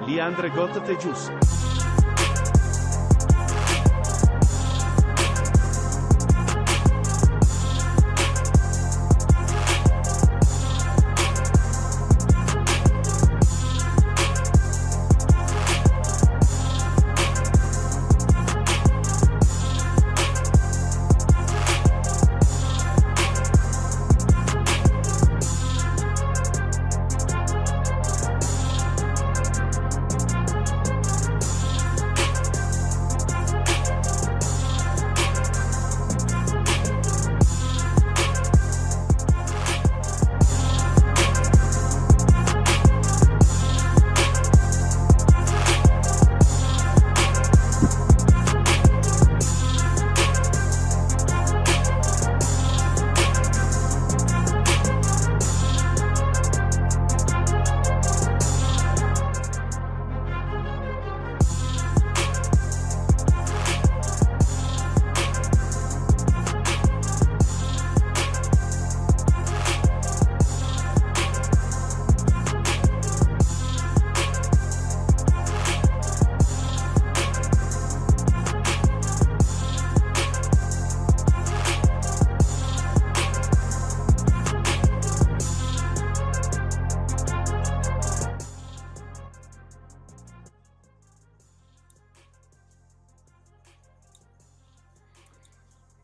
Leandre Gott Tejus.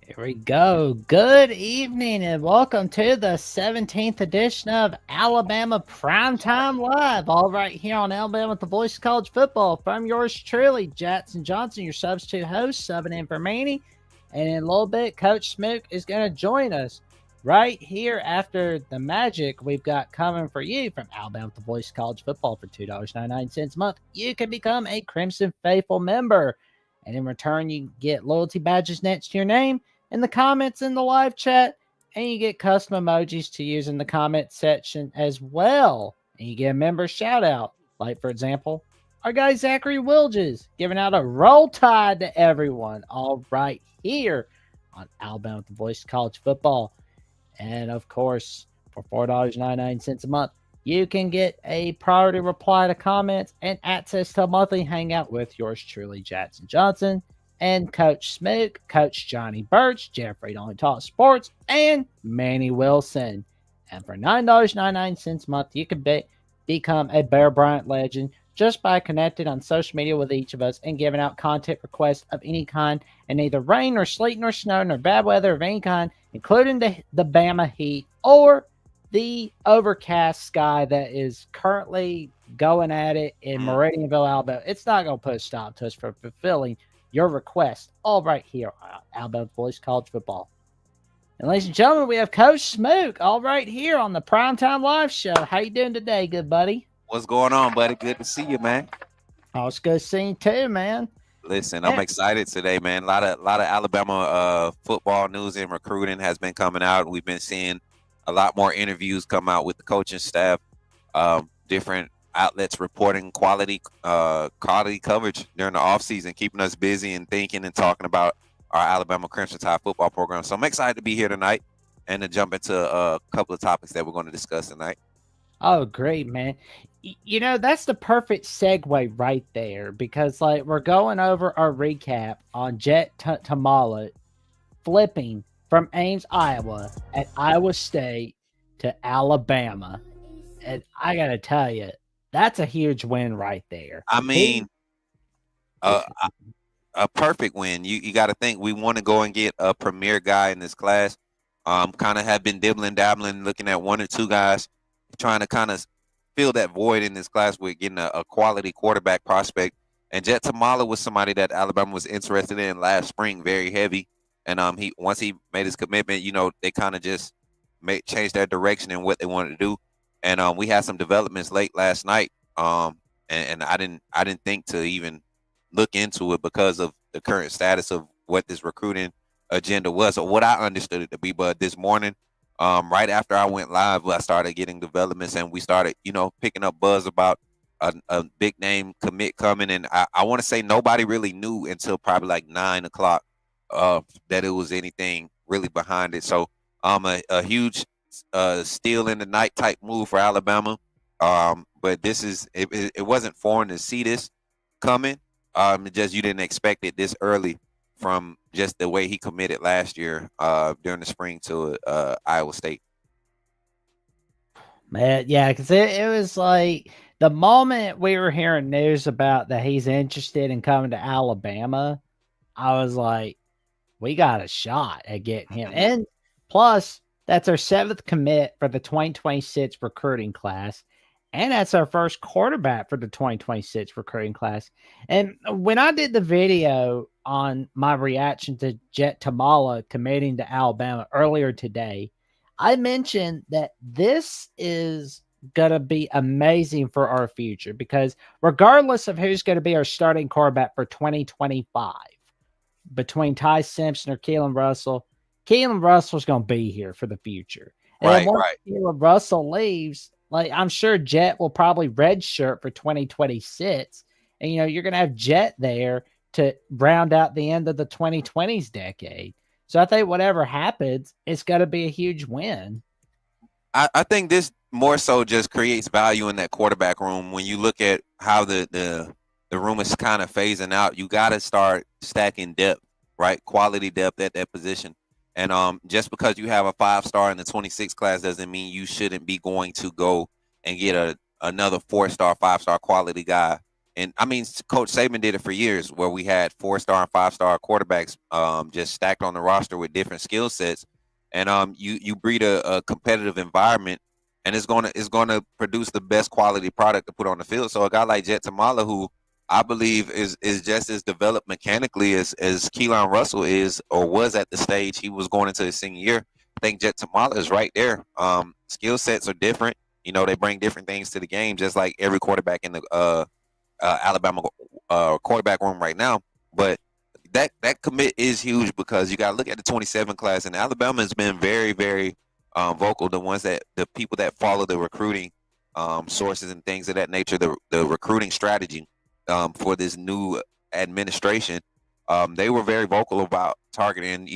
Here we go. Good evening and welcome to the 17th edition of Alabama Primetime Live. All right here on Alabama with the Voice of College Football from yours truly, Jackson Johnson, your substitute host, subbing in for Manny. And in a little bit, Coach Smook is going to join us right here after the magic we've got coming for you from Alabama with the Voice of College Football for $2.99 a month. You can become a Crimson Faithful member. And in return, you get loyalty badges next to your name in the comments in the live chat, and you get custom emojis to use in the comment section as well. And you get a member shout out, like for example, our guy Zachary Wilges giving out a roll tide to everyone, all right here on Alabama with the Voice of College Football. And of course, for $4.99 a month, you can get a priority reply to comments and access to a monthly hangout with yours truly, Jackson Johnson, and Coach Smook, Coach Johnny Birch, Jeffrey Only Talk Sports, and Manny Wilson. And for $9.99 a month, you can become a Bear Bryant legend just by connecting on social media with each of us and giving out content requests of any kind, and neither rain nor sleet nor snow nor bad weather of any kind, including the Bama heat or the overcast sky that is currently going at it in Meridianville, Alabama. It's not going to put a stop to us from fulfilling your request, all right here on Alabama Voice College Football. And ladies and gentlemen, we have Coach Smook all right here on the Primetime Live Show. How you doing today, good buddy? What's going on, buddy? Good to see you, man. Oh, it's good seeing you too, man. Listen, I'm excited today, man. A lot of Alabama football news and recruiting has been coming out. We've been seeing a lot more interviews come out with the coaching staff, different outlets reporting quality coverage during the offseason, keeping us busy and thinking and talking about our Alabama Crimson Tide football program. So I'm excited to be here tonight and to jump into a couple of topics that we're going to discuss tonight. Oh, great, man. You know, that's the perfect segue right there because, like, we're going over our recap on Jet Tamala flipping from Ames, Iowa at Iowa State to Alabama. And I got to tell you, that's a huge win right there. I mean, a perfect win. You got to think we want to go and get a premier guy in this class. Kind of have been dabbling, looking at one or two guys, trying to kind of fill that void in this class with getting a quality quarterback prospect. And Jet Tamala was somebody that Alabama was interested in last spring, very heavy. And once he made his commitment, you know, they kind of just changed their direction in what they wanted to do. And we had some developments late last night. And I didn't think to even look into it because of the current status of what this recruiting agenda was, or what I understood it to be. But this morning, right after I went live, I started getting developments, and we started, you know, picking up buzz about a big name commit coming. And I want to say nobody really knew until probably like 9 o'clock that it was anything really behind it. So a huge steal in the night type move for Alabama. But it wasn't foreign to see this coming. Just you didn't expect it this early from just the way he committed last year during the spring to Iowa State. Man, yeah, because it was like the moment we were hearing news about that he's interested in coming to Alabama, I was like, we got a shot at getting him. And plus, that's our 7th commit for the 2026 recruiting class. And that's our first quarterback for the 2026 recruiting class. And when I did the video on my reaction to Jet Tamala committing to Alabama earlier today, I mentioned that this is going to be amazing for our future because regardless of who's going to be our starting quarterback for 2025, between Ty Simpson or Keelan Russell's going to be here for the future. And then once Keelan Russell leaves, like I'm sure Jet will probably redshirt for 2026. And, you're going to have Jet there to round out the end of the 2020s decade. So I think whatever happens, it's going to be a huge win. I think this more so just creates value in that quarterback room. When you look at how the room is kind of phasing out, you got to start stacking depth, right? Quality depth at that position. And just because you have a 5-star in the 26 class doesn't mean you shouldn't be going to go and get another 4-star, 5-star quality guy. And I mean, Coach Saban did it for years, where we had 4-star and 5-star quarterbacks just stacked on the roster with different skill sets. And you breed a competitive environment, and it's gonna produce the best quality product to put on the field. So a guy like Jet Tamala, who I believe is just as developed mechanically as Keelan Russell is or was at the stage he was going into his senior year, I think Jet Tamala is right there. Skill sets are different. They bring different things to the game, just like every quarterback in the Alabama quarterback room right now. But that commit is huge because you got to look at the 27 class, and Alabama has been very, very vocal. The people that follow the recruiting sources and things of that nature, the recruiting strategy for this new administration, they were very vocal about targeting,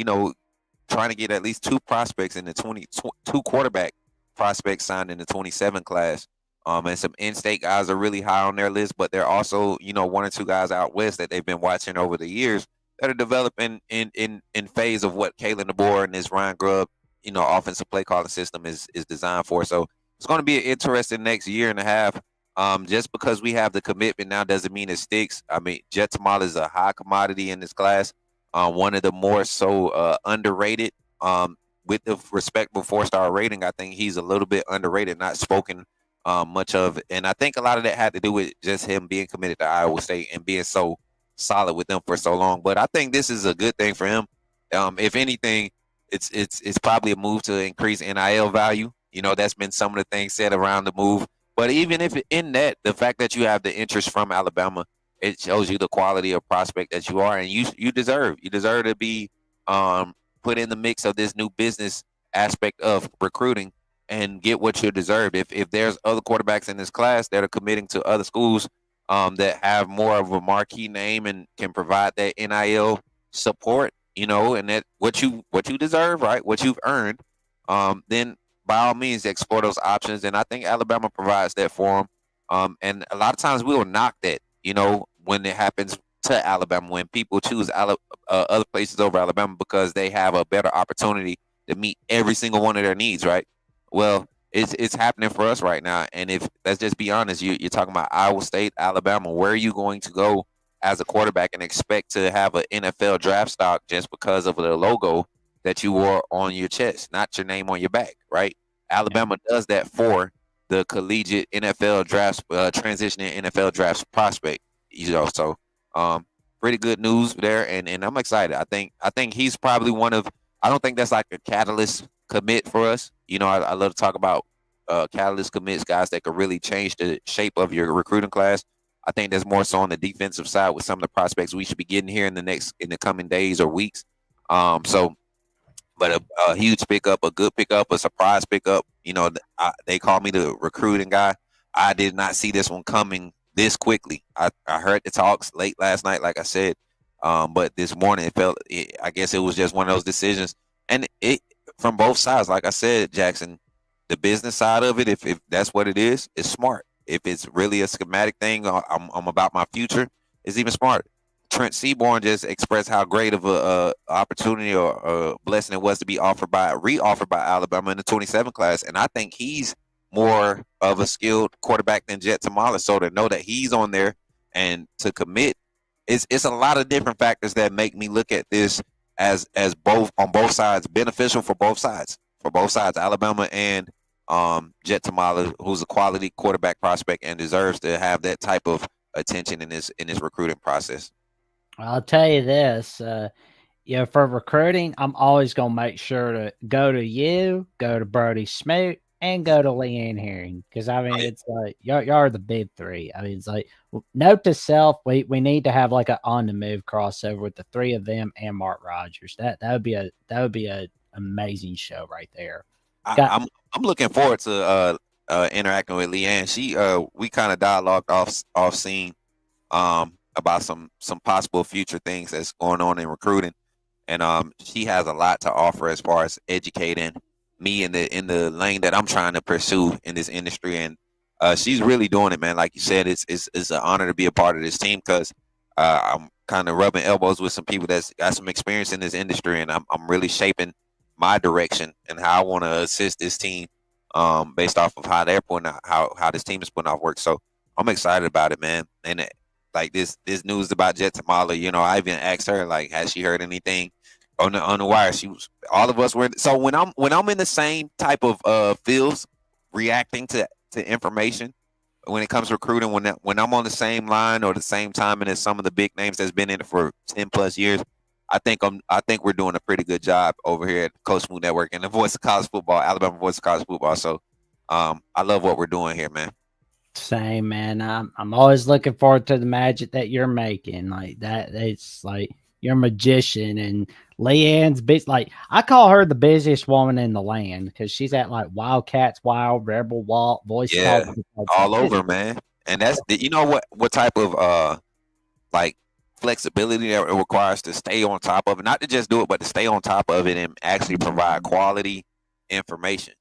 trying to get at least 2 prospects in the 2 quarterback prospects signed in the 27 class. And some in-state guys are really high on their list, but they're also, 1 or 2 guys out west that they've been watching over the years that are developing in phase of what Kalen DeBoer and this Ryan Grubb, offensive play calling system is designed for. So it's going to be an interesting next year and a half. Just because we have the commitment now doesn't mean it sticks. I mean, Jet Tamala is a high commodity in this class, one of the more so underrated. With the respectable 4-star rating, I think he's a little bit underrated, not spoken much of. And I think a lot of that had to do with just him being committed to Iowa State and being so solid with them for so long. But I think this is a good thing for him. If anything, it's probably a move to increase NIL value. That's been some of the things said around the move. But even if in that, the fact that you have the interest from Alabama, it shows you the quality of prospect that you are, and you deserve to be put in the mix of this new business aspect of recruiting and get what you deserve. If there's other quarterbacks in this class that are committing to other schools that have more of a marquee name and can provide that NIL support, and that what you deserve, right? What you've earned, then by all means explore those options. And I think Alabama provides that for them. And a lot of times we will knock that, when it happens to Alabama, when people choose other places over Alabama because they have a better opportunity to meet every single one of their needs, right? Well, it's happening for us right now. And if let's just be honest, you're talking about Iowa State, Alabama. Where are you going to go as a quarterback and expect to have an NFL draft stock just because of the logo that you wore on your chest, not your name on your back, right? Alabama does that for the collegiate NFL drafts, transitioning NFL drafts prospect. So pretty good news there, and I'm excited. I think he's probably one of. I don't think that's like a catalyst commit for us. I love to talk about catalyst commits, guys that could really change the shape of your recruiting class. I think there's more so on the defensive side with some of the prospects we should be getting here in the coming days or weeks. But a huge pickup, a good pickup, a surprise pickup. They call me the recruiting guy. I did not see this one coming this quickly. I heard the talks late last night, like I said, but this morning I guess it was just one of those decisions, and it from both sides. Like I said, Jackson, the business side of it, if that's what it is smart. if it's really a schematic thing, I'm about my future, it's even smarter. Trent Seaborn just expressed how great of a opportunity or a blessing it was to be re-offered by Alabama in the 27 class, and I think he's more of a skilled quarterback than Jet Tamala. So to know that he's on there and to commit, it's a lot of different factors that make me look at this as both on both sides beneficial for both sides, Alabama and Jet Tamala, who's a quality quarterback prospect and deserves to have that type of attention in this recruiting process. I'll tell you this, for recruiting, I'm always gonna make sure to go to you, go to Brody Smoot, and go to Leanne Herring because I mean Right. it's like y'all are the big three. I mean it's like note to self, we need to have like a on the move crossover with the three of them and Mark Rogers. That would be a amazing show right there. I, Got I'm looking forward to interacting with Leanne. She we kind of dialogued off scene about some possible future things that's going on in recruiting, and she has a lot to offer as far as educating me in the lane that I'm trying to pursue in this industry, and she's really doing it, man. Like you said, it's an honor to be a part of this team because I'm kind of rubbing elbows with some people that's got some experience in this industry, and I'm really shaping my direction and how I want to assist this team based off of how they're putting out, how this team is putting off work. So I'm excited about it, man. And like this news about Jet Tamala, I even asked her like, has she heard anything on the wire? She was all of us were. So when I'm in the same type of fields, reacting to information when it comes to recruiting, when I'm on the same line or the same timing as some of the big names that's been in it for 10+ years, I think we're doing a pretty good job over here at Coach Smooth Network and the Voice of College Football, Alabama Voice of College Football. So I love what we're doing here, man. same man. I'm always looking forward to the magic that you're making. Like that, it's like you're a magician, and Leanne's like I call her the busiest woman in the land because she's at like Wildcats Wild, Rebel Walt, Voice College. Yeah, It's all like over, man. And that's you know what type of like flexibility that it requires to stay on top of it, not to just do it, but to stay on top of it and actually provide quality information.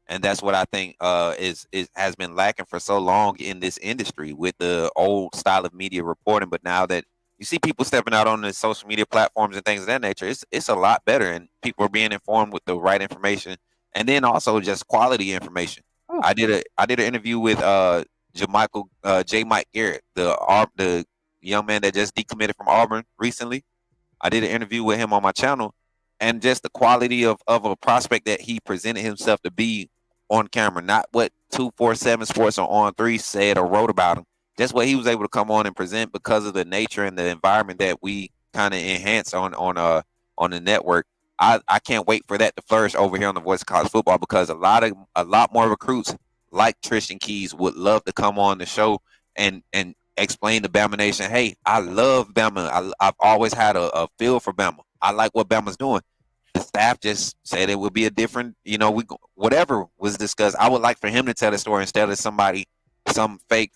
And that's what I think is has been lacking for so long in this industry with the old style of media reporting. But now that you see people stepping out on the social media platforms and things of that nature, it's a lot better, and people are being informed with the right information, and then also just quality information. oh, I did an interview with J. Mike Garrett, the young man that just decommitted from Auburn recently. I did an interview with him on my channel, and just the quality of a prospect that he presented himself to be on camera, not what 247 Sports or On Three said or wrote about him, just what he was able to come on and present because of the nature and the environment that we kind of enhance on the network. I can't wait for that to flourish over here on the Voice of College Football because a lot more recruits like Tristan Keys would love to come on the show and explain to Bama Nation, hey, I love Bama. I've always had a feel for Bama. I like what Bama's doing. The staff just said it would be a different, whatever was discussed. I would like for him to tell the story instead of some fake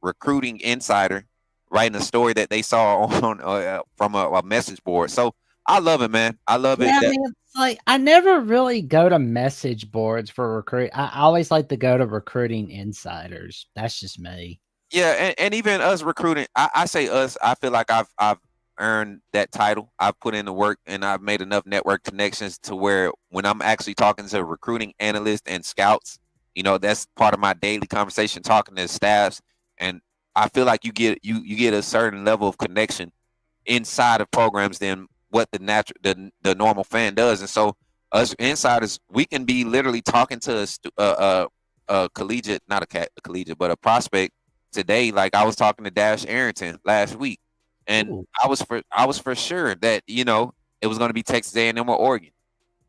recruiting insider writing a story that they saw on from a message board. So I love it, man. I love it. yeah, I mean, it's like I never really go to message boards for recruit. I always like to go to recruiting insiders. That's just me. Yeah, and even us recruiting, I say us. I feel like I've earned that title. I've put in the work, and I've made enough network connections to where when I'm actually talking to recruiting analysts and scouts, that's part of my daily conversation, talking to staffs, and I feel like you get a certain level of connection inside of programs than what the normal fan does, and so us insiders, we can be literally talking to a collegiate, not a collegiate, but a prospect today. Like I was talking to Dash Arrington last week, and Ooh. I was for sure that it was going to be Texas A&M or Oregon.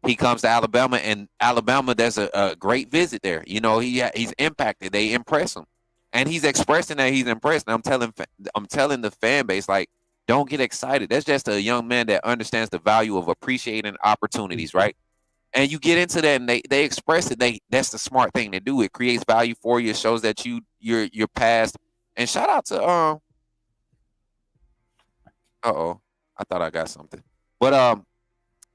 He comes to Alabama, and Alabama, there's a great visit there. He's impacted. They impress him, and he's expressing that he's impressed. And I'm telling the fan base, like, don't get excited. That's just a young man that understands the value of appreciating opportunities, right? And you get into that, and they express it. That's the smart thing to do. It creates value for you. It shows that you're past. And shout out to oh, I thought I got something, but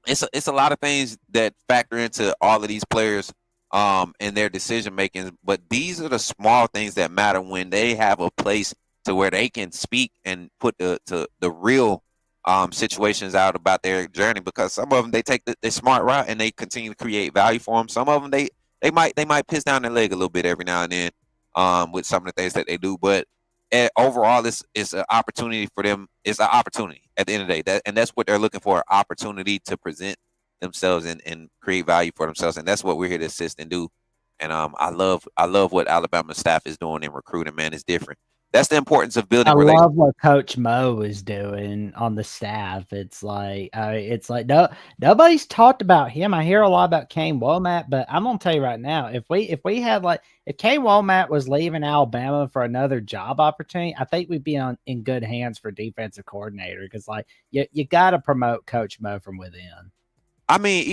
it's a lot of things that factor into all of these players in their decision making. But these are the small things that matter when they have a place to where they can speak and put the real situations out about their journey. Because some of them they take the smart route and they continue to create value for them. Some of them they might piss down their leg a little bit every now and then with some of the things that they do, but overall, it's an opportunity for them. It's an opportunity at the end of the day, and that's what they're looking for: opportunity to present themselves and create value for themselves, and that's what we're here to assist and do. And I love what Alabama staff is doing in recruiting. Man, it's different. That's the importance of I building relationships. love what Coach Mo is doing on the staff. It's like nobody's talked about him. I hear a lot about Kane Womack, but I'm gonna tell you right now, if we had like if Kane Womack was leaving Alabama for another job opportunity, I think we'd be in good hands for defensive coordinator because like you got to promote Coach Mo from within. I mean,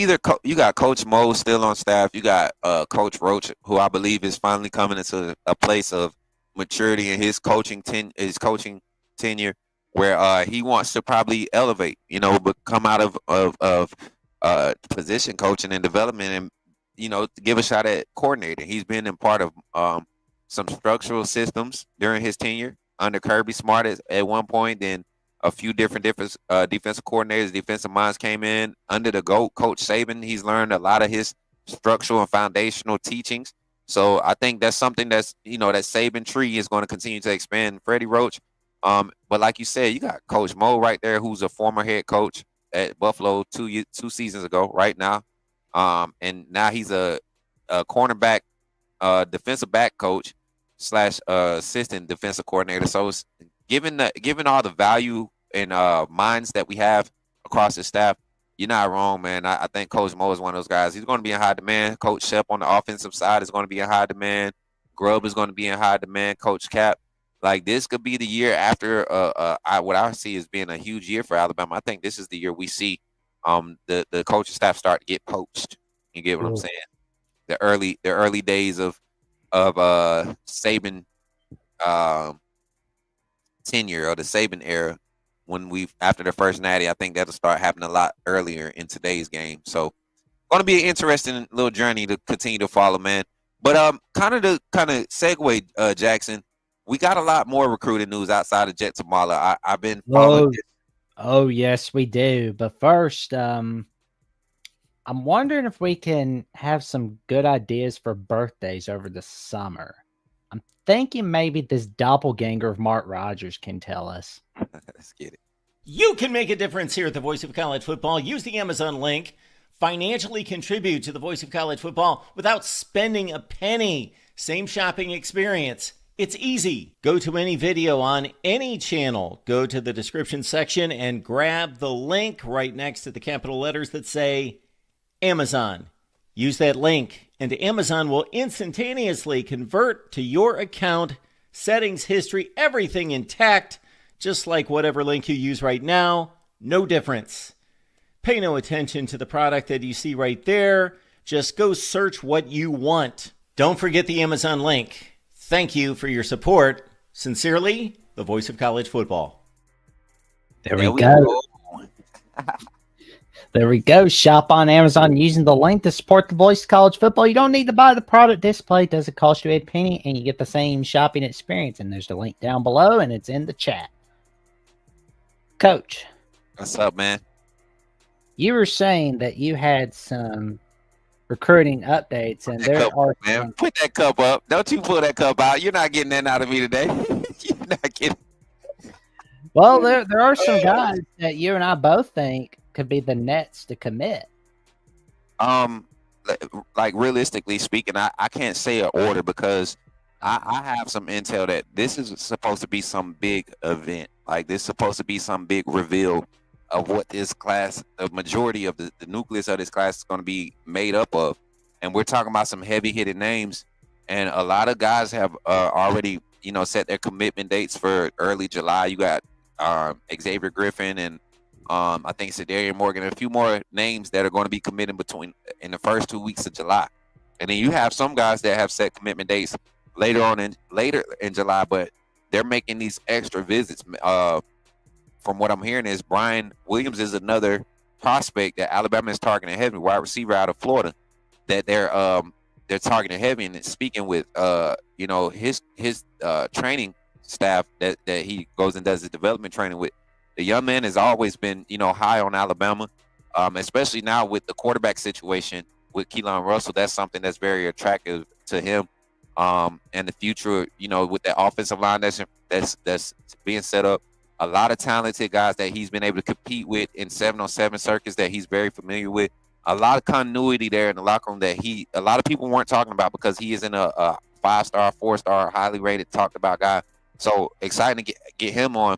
you got Coach Mo still on staff. You got Coach Roach, who I believe is finally coming into a place of maturity in his coaching tenure, where he wants to probably elevate. But come out of position coaching and development, and give a shot at coordinating. He's been in part of some structural systems during his tenure under Kirby Smart at one point. Then a few different defensive coordinators, defensive minds came in under the GOAT, Coach Saban. He's learned a lot of his structural and foundational teachings. So I think that's something that's, that Saban tree is going to continue to expand. Freddie Roach. But like you said, you got Coach Mo right there, who's a former head coach at Buffalo two seasons ago right now. And now he's a cornerback, defensive back coach / assistant defensive coordinator. So it's given all the value and minds that we have across the staff, you're not wrong, man. I think Coach Mo is one of those guys. He's going to be in high demand. Coach Shep on the offensive side is going to be in high demand. Grubb is going to be in high demand. Coach Cap, like this could be the year after what I see as being a huge year for Alabama. I think this is the year we see the coaching staff start to get poached. You get what I'm saying? The early days of Saban tenure or the Saban era, when after the first natty, I think that'll start happening a lot earlier in today's game. So, going to be an interesting little journey to continue to follow, man. But kind of segue, Jackson. We got a lot more recruiting news outside of Jet Tamala. I've been following. Oh yes, we do. But first, I'm wondering if we can have some good ideas for birthdays over the summer. I'm thinking maybe this doppelganger of Mark Rogers can tell us. Let's get it. You can make a difference here at the Voice of College Football. Use the Amazon link. Financially contribute to the Voice of College Football without spending a penny. Same shopping experience. It's easy. Go to any video on any channel. Go to the description section and grab the link right next to the capital letters that say Amazon. Use that link, and Amazon will instantaneously convert to your account, settings, history, everything intact, just like whatever link you use right now. No difference. Pay no attention to the product that you see right there. Just go search what you want. Don't forget the Amazon link. Thank you for your support. Sincerely, the Voice of College Football. There we go. There we go. Shop on Amazon using the link to support the Voice of College Football. You don't need to buy the product display. It doesn't cost you a penny, and you get the same shopping experience. And there's the link down below, and it's in the chat. Coach. What's up, man? You were saying that you had some recruiting updates, and there are man. Put that cup up. Don't you pull that cup out. You're not getting that out of me today. You're not getting. Well, there are some guys that you and I both think could be the Nets to commit. Like realistically speaking, I can't say an order because I have some intel that this is supposed to be some big event. Like this is supposed to be some big reveal of what this class, the majority of the nucleus of this class is going to be made up of. And we're talking about some heavy-hitted names. And a lot of guys have already, set their commitment dates for early July. You got Xavier Griffin and I think Cedarian Morgan and a few more names that are going to be committing in the first 2 weeks of July. And then you have some guys that have set commitment dates later in July, but they're making these extra visits. From what I'm hearing is Brian Williams is another prospect that Alabama is targeting heavy, wide receiver out of Florida, that they're they're targeting heavy. And speaking with his training staff that he goes and does his development training with, the young man has always been high on Alabama, especially now with the quarterback situation with Keelan Russell. That's something that's very attractive to him. And the future, with the offensive line that's being set up, a lot of talented guys that he's been able to compete with in 7-on-7 circuits that he's very familiar with. A lot of continuity there in the locker room that a lot of people weren't talking about because he isn't a 5-star, 4-star, highly rated, talked about guy. So exciting to get him on.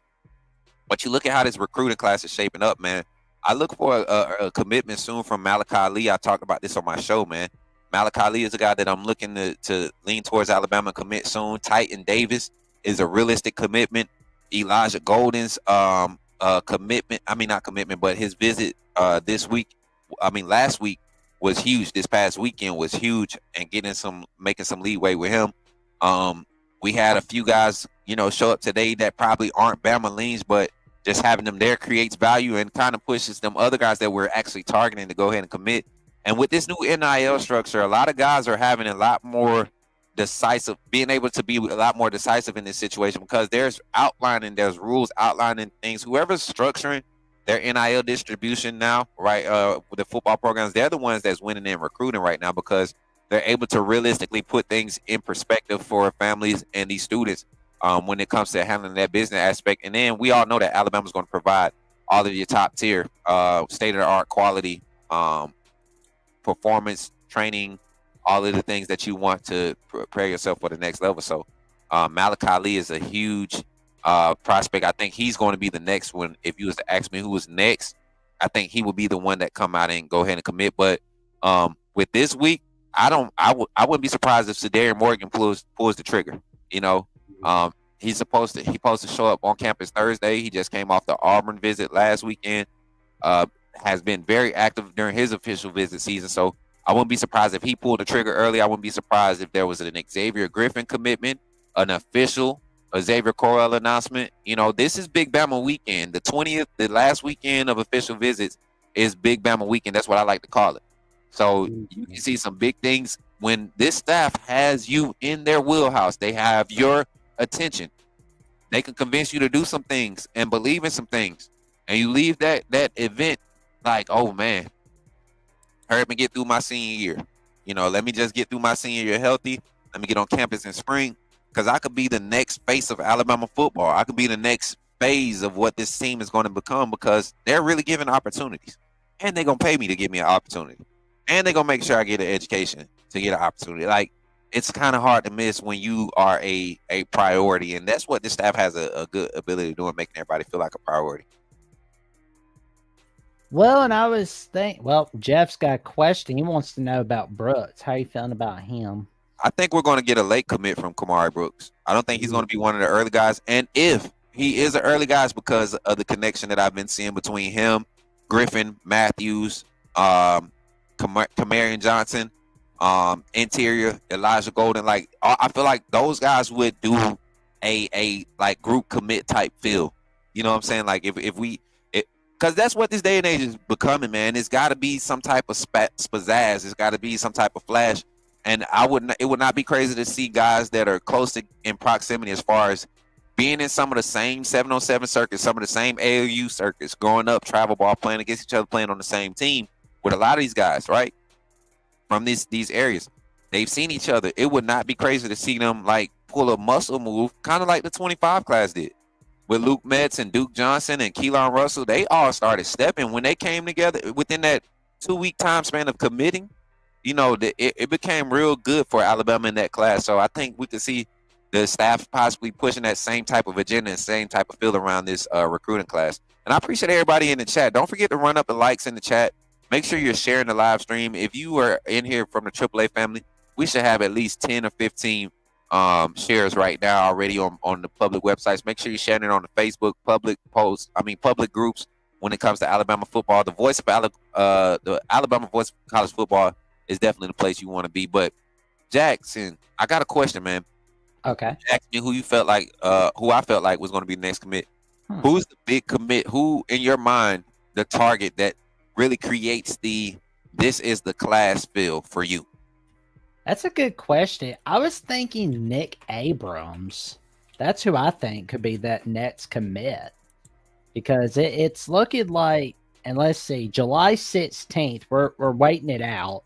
But you look at how this recruiting class is shaping up, man. I look for a commitment soon from Malachi Lee. I talked about this on my show, man. Malachi Lee is a guy that I'm looking to lean towards Alabama, commit soon. Titan Davis is a realistic commitment. Elijah Golden's commitment, not commitment, but his visit last week was huge. This past weekend was huge, and making some leeway with him. We had a few guys, show up today that probably aren't Bama leans, but just having them there creates value and kind of pushes them other guys that we're actually targeting to go ahead and commit. And with this new NIL structure, a lot of guys are having a lot more decisive, being able to be a lot more decisive in this situation because there's rules outlining things. Whoever's structuring their NIL distribution now, right, with the football programs, they're the ones that's winning in recruiting right now because they're able to realistically put things in perspective for families and these students when it comes to handling that business aspect. And then we all know that Alabama's going to provide all of your top tier, state-of-the-art quality performance training, all of the things that you want to prepare yourself for the next level. So Malachi Lee is a huge prospect. I think he's going to be the next one. If you was to ask me who was next, I think he would be the one that come out and go ahead and commit. But with this week, I wouldn't be surprised if Sedarian Morgan pulls the trigger. He's supposed to show up on campus Thursday. He just came off the Auburn visit last weekend. Has been very active during his official visit season. So I wouldn't be surprised if he pulled the trigger early. I wouldn't be surprised if there was an Xavier Griffin commitment, an official Xavier Correll announcement. This is Big Bama weekend. The 20th, the last weekend of official visits is Big Bama weekend. That's what I like to call it. So you can see some big things when this staff has you in their wheelhouse. They have your attention. They can convince you to do some things and believe in some things. And you leave that event like, oh man, hurry up and get through my senior year. Let me just get through my senior year healthy. Let me get on campus in spring because I could be the next face of Alabama football. I could be the next phase of what this team is going to become because they're really giving opportunities. And they're going to pay me to give me an opportunity. And they're going to make sure I get an education to get an opportunity. Like, it's kind of hard to miss when you are a priority. And that's what this staff has a good ability to do, in making everybody feel like a priority. Well, and I was thinking, Jeff's got a question. He wants to know about Brooks. How are you feeling about him? I think we're going to get a late commit from Kamari Brooks. I don't think he's going to be one of the early guys. And if he is an early guy, it's because of the connection that I've been seeing between him, Griffin, Matthews, Kamarion Johnson, interior, Elijah Golden. Like, I feel like those guys would do a like group commit type feel. You know what I'm saying? Like if we, because that's what this day and age is becoming, man. It's got to be some type of pizzazz. It's got to be some type of flash. And it would not be crazy to see guys that are close in proximity as far as being in some of the same 7-on-7 circuits, some of the same AAU circuits, growing up, travel ball, playing against each other, playing on the same team with a lot of these guys, right? From these areas. They've seen each other. It would not be crazy to see them like pull a muscle move, kind of like the 25 class did. With Luke Metz and Duke Johnson and Keelan Russell, they all started stepping when they came together within that 2-week time span of committing. It became real good for Alabama in that class. So I think we could see the staff possibly pushing that same type of agenda and same type of feel around this recruiting class. And I appreciate everybody in the chat. Don't forget to run up the likes in the chat. Make sure you're sharing the live stream. If you are in here from the AAA family, we should have at least 10 or 15 shares right now already on the public websites. Make sure you're sharing it on the Facebook public groups when it comes to Alabama football. The Alabama voice of college football is definitely the place you want to be. But Jackson, I got a question, man. Okay. Ask me who I felt like was going to be the next commit. Who's the big commit? Who in your mind the target that really creates this is the class feel for you? That's a good question. I was thinking Nick Abrams. That's who I think could be that Nets commit because it's looking like, and let's see, July 16th, we're waiting it out.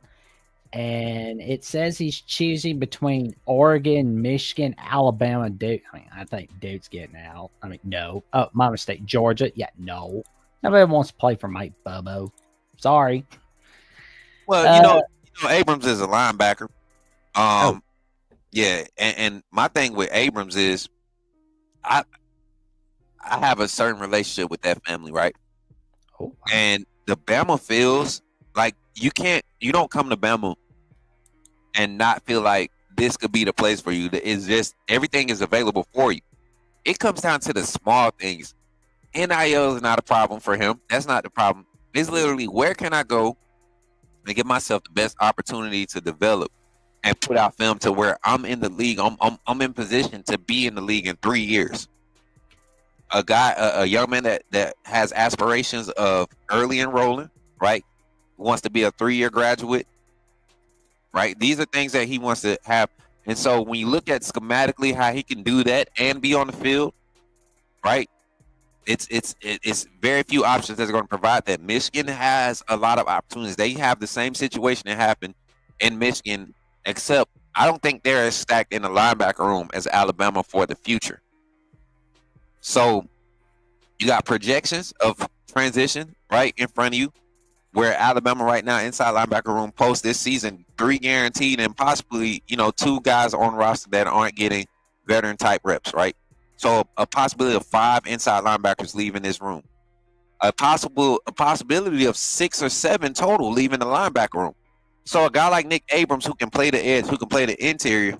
And it says he's choosing between Oregon, Michigan, Alabama, Duke. I mean, I think Duke's getting out. I mean, no. Oh, my mistake. Georgia. Yeah, no. Nobody wants to play for Mike Bobo. Sorry. Well, Uh, Abrams is a linebacker. oh, Yeah, and my thing with Abrams is I I have a certain relationship with that family, right? oh, And the Bama feels like you don't come to Bama and not feel like this could be the place for you. It's just everything is available for you. It comes down to the small things. NIL is not a problem for him. That's not the problem. It's literally where can I go and give myself the best opportunity to develop and put out film to where I'm in the league. I'm in position to be in the league in 3 years. A young man that has aspirations of early enrolling, right? Wants to be a 3-year graduate, right? These are things that he wants to have. And so when you look at schematically how he can do that and be on the field, right? It's very few options that's going to provide that. Michigan has a lot of opportunities. They have the same situation that happened in Michigan, except I don't think they're as stacked in the linebacker room as Alabama for the future. So you got projections of transition right in front of you, where Alabama right now inside linebacker room post this season 3 guaranteed and possibly 2 guys on roster that aren't getting veteran type reps, right? So a possibility of 5 inside linebackers leaving this room, a possibility of 6 or 7 total leaving the linebacker room. So a guy like Nick Abrams who can play the edge, who can play the interior,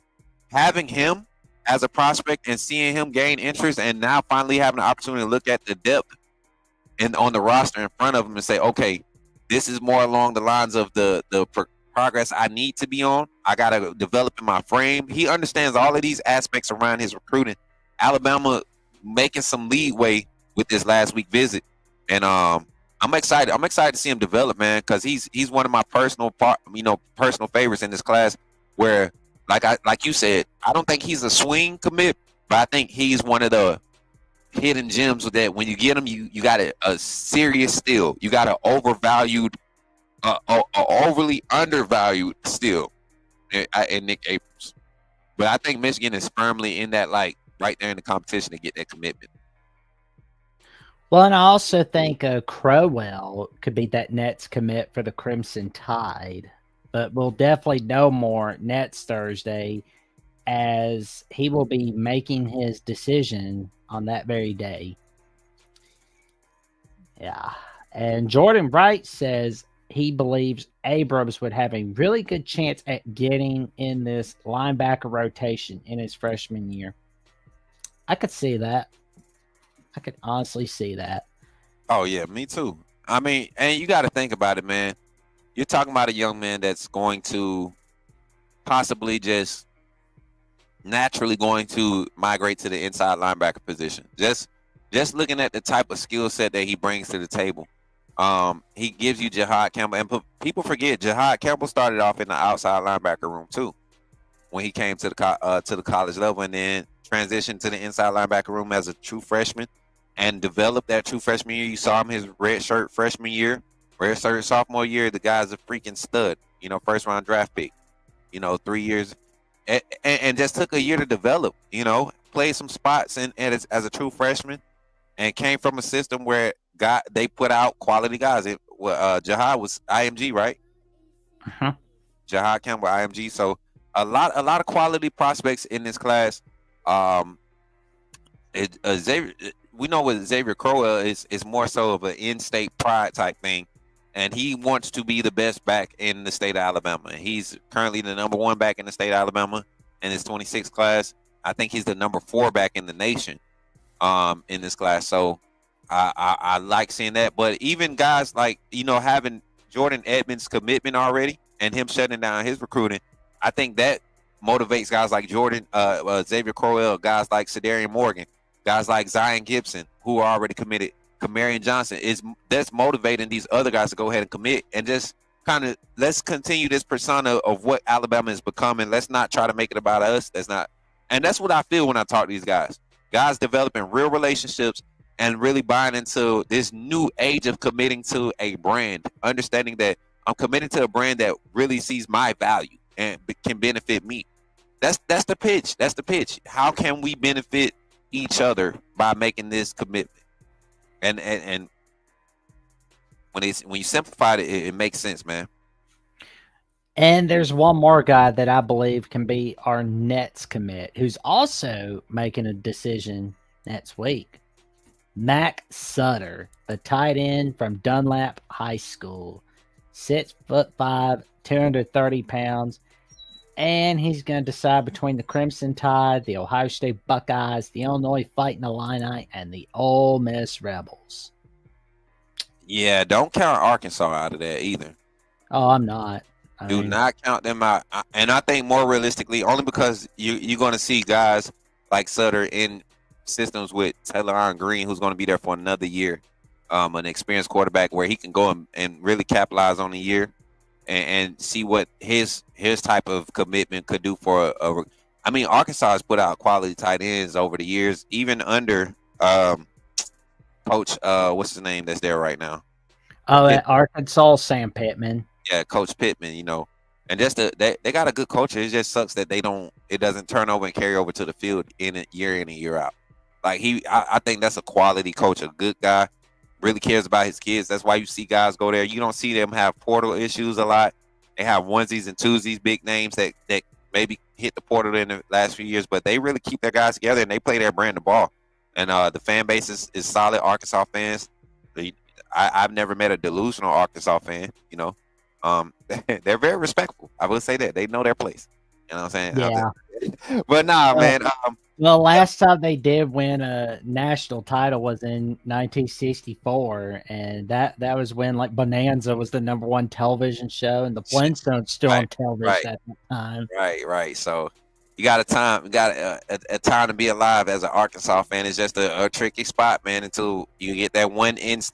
having him as a prospect and seeing him gain interest, and now finally having the opportunity to look at the depth and on the roster in front of him and say, okay, this is more along the lines of the progress I need to be on. I got to develop in my frame. He understands all of these aspects around his recruiting. Alabama making some leeway with this last week visit, and I'm excited. I'm excited to see him develop, man, because he's one of my personal favorites in this class. Where, like you said, I don't think he's a swing commit, but I think he's one of the hidden gems with that when you get him, you got a serious steal. You got an overvalued, overly undervalued steal in Nick Abrams. But I think Michigan is firmly in that, like, right there in the competition to get that commitment. well, and I also think Crowell could be that Nets commit for the Crimson Tide. But we'll definitely know more Nets Thursday as he will be making his decision on that very day. Yeah. And Jordan Wright says he believes Abrams would have a really good chance at getting in this linebacker rotation in his freshman year. I could see that. I could honestly see that. Oh yeah, me too. I mean, and you got to think about it, man. You're talking about a young man that's going to possibly just naturally going to migrate to the inside linebacker position. Just looking at the type of skill set that he brings to the table. He gives you Jahad Campbell, and people forget Jahad Campbell started off in the outside linebacker room too when he came to the college level, and then transitioned to the inside linebacker room as a true freshman and developed that true freshman year. You saw him his red shirt freshman year, red shirt sophomore year. The guy's a freaking stud, first round draft pick, 3 years, and just took a year to develop, played some spots and as a true freshman, and came from a system where they put out quality guys. Jahad was IMG, right? Uh-huh. Jahad Campbell IMG. So a lot of quality prospects in this class. We know what Xavier Crowell is more so of an in-state pride type thing, and he wants to be the best back in the state of Alabama. He's currently the number 1 back in the state of Alabama in his 26 class. I think he's the number 4 back in the nation in this class. So I like seeing that. But even guys like, having Jordan Edmonds' commitment already and him shutting down his recruiting, I think that motivates guys like Jordan, Xavier Crowell, guys like Cedarian Morgan, guys like Zion Gibson, who are already committed. Kamarian Johnson, that's motivating these other guys to go ahead and commit and just let's continue this persona of what Alabama is becoming. Let's not try to make it about us. And that's what I feel when I talk to these guys. Guys developing real relationships and really buying into this new age of committing to a brand, understanding that I'm committing to a brand that really sees my value and can benefit me. That's the pitch. That's the pitch. How can we benefit each other by making this commitment? And when you simplify it, it makes sense, man. And there's one more guy that I believe can be our Nets commit, who's also making a decision next week. Mac Sutter, the tight end from Dunlap High School, 6'5", 230 pounds, and he's going to decide between the Crimson Tide, the Ohio State Buckeyes, the Illinois Fighting Illini, and the Ole Miss Rebels. Yeah, don't count Arkansas out of that either. Oh, I'm not. Do not count them out. And I think more realistically, only because you're going to see guys like Sutter in systems with Taylor Iron Green, who's going to be there for another year, an experienced quarterback where he can go and really capitalize on the year and see what his type of commitment could do for I mean, Arkansas has put out quality tight ends over the years, even under Coach, what's his name that's there right now? Oh, at Arkansas, Sam Pittman. Yeah, Coach Pittman, and just they got a good culture. It just sucks that it doesn't turn over and carry over to the field in and year out. Like I think that's a quality coach, a good guy, really cares about his kids. That's why you see guys go there. You don't see them have portal issues a lot. They have onesies and twosies, big names that maybe hit the portal in the last few years, but they really keep their guys together and they play their brand of ball. And the fan base is solid. Arkansas fans. I've never met a delusional Arkansas fan, they're very respectful. I will say that they know their place. You know what I'm saying? Yeah. But nah, man. Well, last time they did win a national title was in 1964, and that was when like Bonanza was the #1 television show, and the Flintstones still on television at the time. Right. So you got a time to be alive as an Arkansas fan. It's just a tricky spot, man, until you get that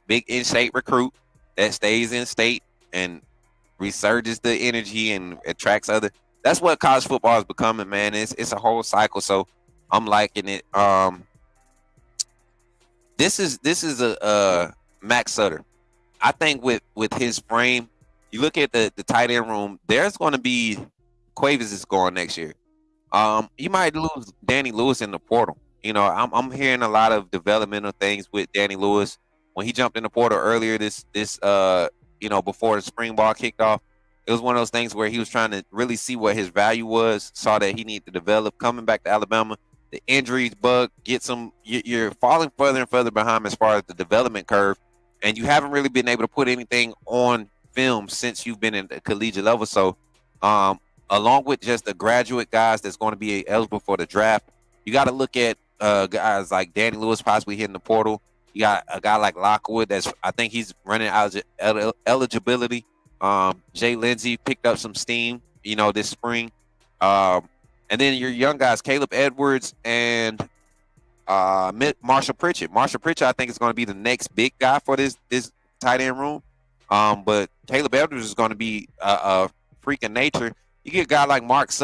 big in-state recruit that stays in state and resurges the energy and attracts other. That's what college football is becoming, man. It's a whole cycle. So I'm liking it. This is a Max Sutter. I think with his frame, you look at the tight end room. There's going to be Quavis is going next year. You might lose Danny Lewis in the portal. I'm hearing a lot of developmental things with Danny Lewis when he jumped in the portal earlier this before the spring ball kicked off. It was one of those things where he was trying to really see what his value was, saw that he needed to develop. Coming back to Alabama, the injuries bug gets him. You're falling further and further behind as far as the development curve, and you haven't really been able to put anything on film since you've been in the collegiate level. So, along with just the graduate guys that's going to be eligible for the draft, you got to look at guys like Danny Lewis possibly hitting the portal. You got a guy like Lockwood I think he's running eligibility. Jay Lindsey picked up some steam, this spring. And then your young guys, Caleb Edwards and Marshall Pritchett. Marshall Pritchett, I think, is going to be the next big guy for this tight end room. But Caleb Edwards is going to be a freak of nature. You get a guy like Max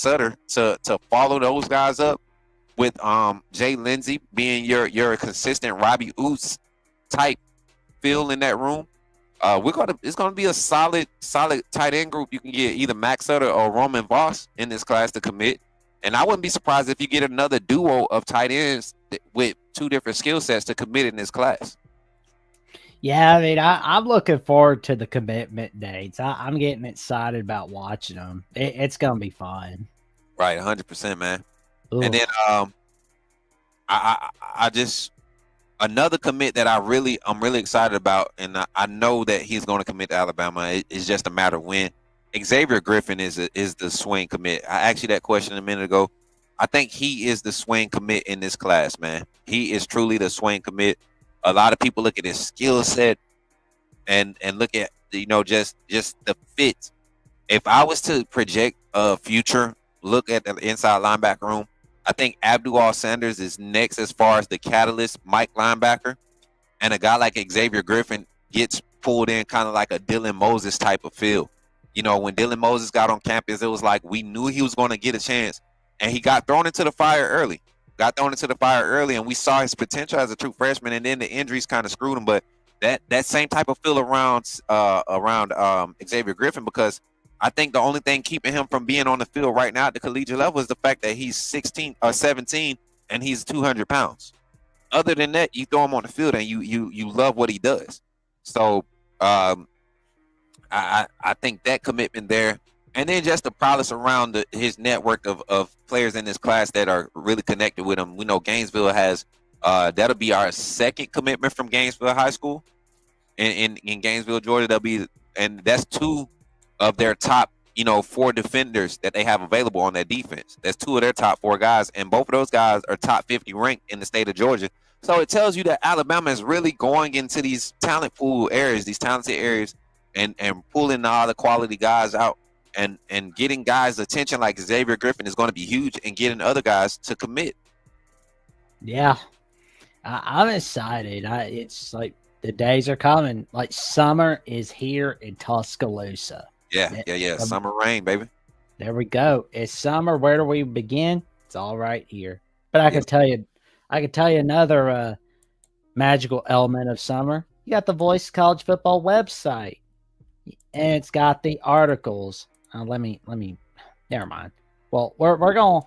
Sutter to follow those guys up with Jay Lindsey being your consistent Robbie Oots type feel in that room. It's gonna be a solid tight end group. You can get either Max Sutter or Roman Voss in this class to commit, and I wouldn't be surprised if you get another duo of tight ends with two different skill sets to commit in this class. Yeah, I mean, I'm looking forward to the commitment dates. I'm getting excited about watching them. It's gonna be fun. Right, 100%, man. Ooh. And then I just another commit that I'm really excited about, and I know that he's going to commit to Alabama. It's just a matter of when. Xavier Griffin is the swing commit. I asked you that question a minute ago. I think he is the swing commit in this class, man. He is truly the swing commit. A lot of people look at his skill set and look at just the fit. If I was to project a future look at the inside linebacker room, I think Abdul Sanders is next as far as the catalyst Mike linebacker, and a guy like Xavier Griffin gets pulled in kind of like a Dylan Moses type of feel. You know, when Dylan Moses got on campus, it was like we knew he was going to get a chance, and he got thrown into the fire early. And we saw his potential as a true freshman, and then the injuries kind of screwed him. But that same type of feel around Xavier Griffin, because I think the only thing keeping him from being on the field right now at the collegiate level is the fact that he's 16 or 17 and he's 200 pounds. Other than that, you throw him on the field and you love what he does. So I think that commitment there, and then just the prowess around his network of players in this class that are really connected with him. We know Gainesville has that'll be our second commitment from Gainesville High School in Gainesville, Georgia. And that's two of their top 4 defenders that they have available on their defense. That's 2 of their top 4 guys, and both of those guys are top 50 ranked in the state of Georgia. So it tells you that Alabama is really going into these talent pool areas, these talented areas, and pulling all the quality guys out and getting guys' attention like Xavier Griffin is going to be huge, and getting other guys to commit. Yeah, I'm excited. It's like the days are coming. Like summer is here in Tuscaloosa. Yeah. Summer rain, baby. There we go. It's summer. Where do we begin? It's all right here. But I can tell you another magical element of summer. You got the Voice College Football website, and it's got the articles. Let me. Never mind. Well, we're gonna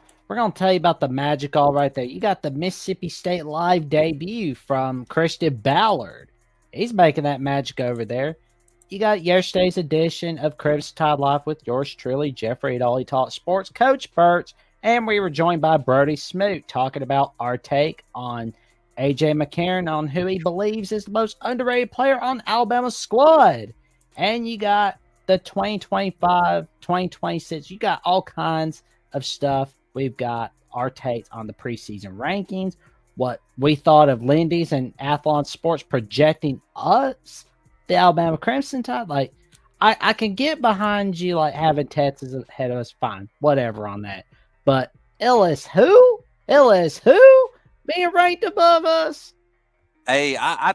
tell you about the magic all right there. You got the Mississippi State Live debut from Christian Ballard. He's making that magic over there. You got yesterday's edition of Crimson Tide Live with yours truly, Jeffrey at All He Talks Sports, Coach Burch, and we were joined by Brody Smoot talking about our take on A.J. McCarron, on who he believes is the most underrated player on Alabama's squad. And you got the 2025-2026. You got all kinds of stuff. We've got our takes on the preseason rankings, what we thought of Lindy's and Athlon Sports projecting us, the Alabama Crimson Tide. Like, I can get behind you, like having Texas ahead of us, fine, whatever on that. But LSU being ranked above us. Hey, I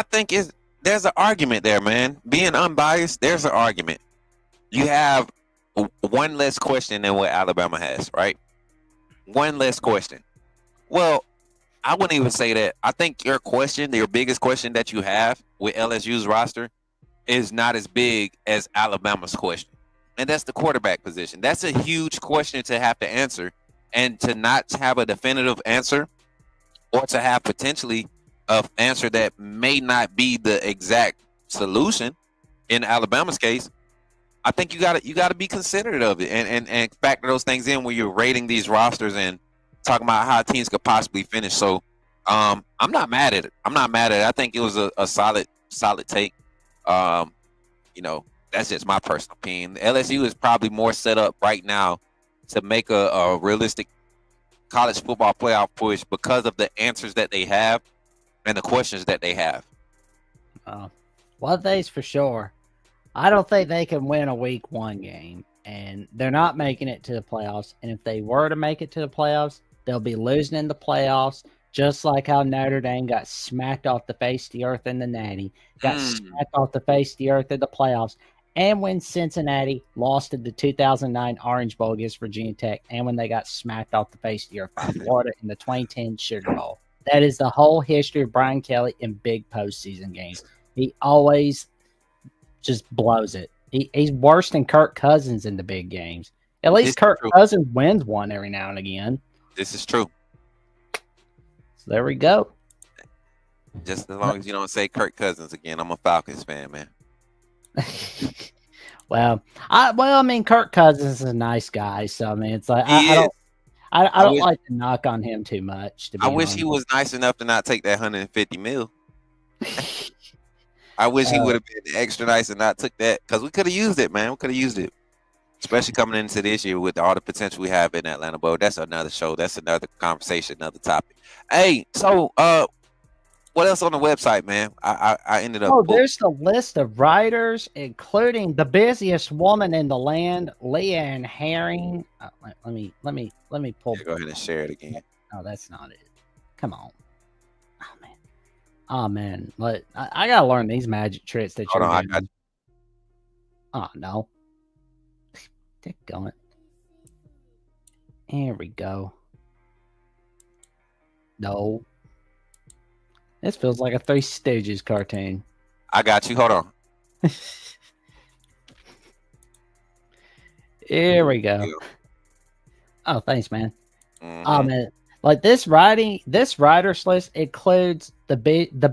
think there's an argument there, man. Being unbiased, there's an argument. You have one less question than what Alabama has, right? One less question. Well, I wouldn't even say that. I think your biggest question that you have with LSU's roster is not as big as Alabama's question. And that's the quarterback position. That's a huge question to have to answer. And to not have a definitive answer, or to have potentially an answer that may not be the exact solution in Alabama's case, I think you got to be considerate of it and factor those things in when you're rating these rosters and talking about how teams could possibly finish. So I'm not mad at it. I think it was a solid take. That's just my personal opinion. LSU is probably more set up right now to make a realistic college football playoff push because of the answers that they have and the questions that they have. One thing's for sure. I don't think they can win a week 1 game, and they're not making it to the playoffs. And if they were to make it to the playoffs, they'll be losing in the playoffs, just like how Notre Dame got smacked off the face of the earth in the Natty, got smacked off the face of the earth in the playoffs, and when Cincinnati lost in the 2009 Orange Bowl against Virginia Tech, and when they got smacked off the face of the earth by Florida in the 2010 Sugar Bowl. That is the whole history of Brian Kelly in big postseason games. He always just blows it. He's worse than Kirk Cousins in the big games. At least Kirk Cousins wins one every now and again. This is true. So there we go. Just as long as you don't say Kirk Cousins again, I'm a Falcons fan, man. I mean, Kirk Cousins is a nice guy, so I mean, it's like I don't like to knock on him too much. I wish he was nice enough to not take that $150 million. I wish he would have been extra nice and not took that, because we could have used it, man. We could have used it, especially coming into this year with all the potential we have in Atlanta. But that's another show. That's another conversation, another topic. Hey, so what else on the website, man? I ended up. Oh, there's the list of writers, including the busiest woman in the land, Leanne Herring. Let me pull. Yeah, go ahead and share it again. Oh, that's not it. Come on. Oh man. Oh man, I gotta learn these magic tricks that Hold you're on, I got doing. Oh no, get going. Here we go. No, this feels like a Three Stooges cartoon. you. Hold on. Here we go. Yeah. Oh, thanks, man. Mm-hmm. Man, like this writers list includes the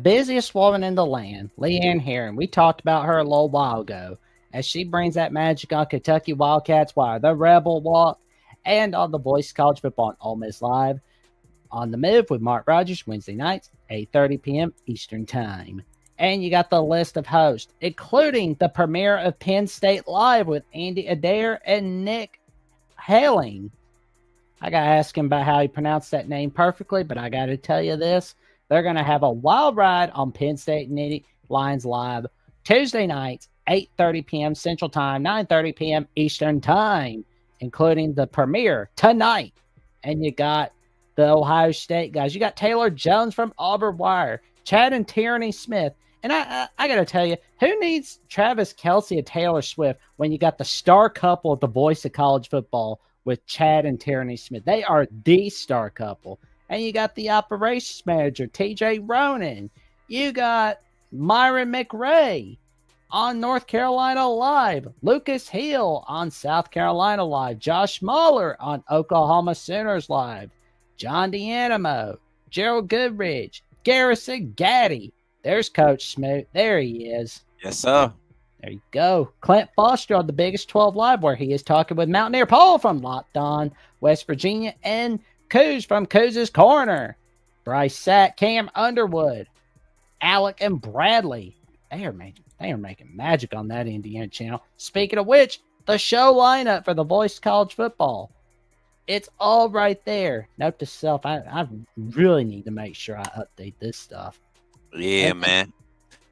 busiest woman in the land, Leanne Heron. We talked about her a little while ago, as she brings that magic on Kentucky Wildcats Wire, the Rebel Walk, and on the Voice of College Football on Ole Miss Live. On the Move with Mark Rogers, Wednesday nights, 8:30 p.m. Eastern Time. And you got the list of hosts, including the premiere of Penn State Live with Andy Adair and Nick Helling. I got to ask him about how he pronounced that name perfectly, but I got to tell you this. They're going to have a wild ride on Penn State and Nittany Lions Live Tuesday nights, 8:30 p.m. Central Time, 9:30 p.m. Eastern Time, including the premiere tonight. And you got the Ohio State guys. You got Taylor Jones from Auburn Wire, Chad and Tierney Smith. And I got to tell you, who needs Travis Kelce and Taylor Swift when you got the star couple at the Voice of College Football with Chad and Tierney Smith? They are the star couple. And you got the operations manager, TJ Ronan. You got Myron McRae on North Carolina Live, Lucas Hill on South Carolina Live, Josh Mahler on Oklahoma Sooners Live, John D'Animo, Gerald Goodrich, Garrison Gaddy. There's Coach Smoot. There he is. Yes, sir. There you go. Clint Foster on the Biggest 12 Live, where he is talking with Mountaineer Paul from Locked On, West Virginia, and Coos from Coos' Corner. Bryce Sack, Cam Underwood, Alec and Bradley. They are making magic on that Indiana channel. Speaking of which, the show lineup for the Voice College Football. It's all right there. Note to self, I really need to make sure I update this stuff. Yeah, man.